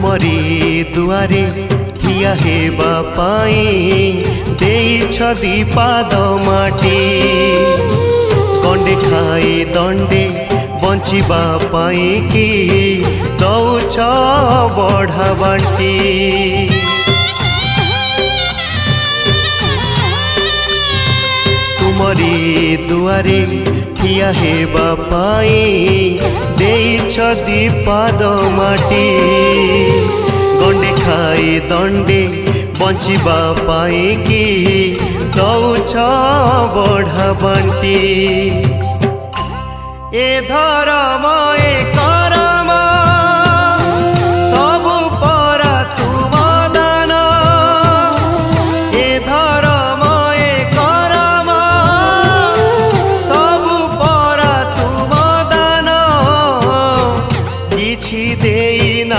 तुमरी दुआरे ठिया हेबा पाई देइछ दीपाद माटी कंडे खाई दंडे बंचिबा पाई कि दौछ बढ़ा बांटी तुमरी दुआरे ठिया हेबा पाई देइछ दीपाद माटी गंडे खाई दंडे बंचिबा पाई कि दौछ बढ़ा बांटी ए धर्म एक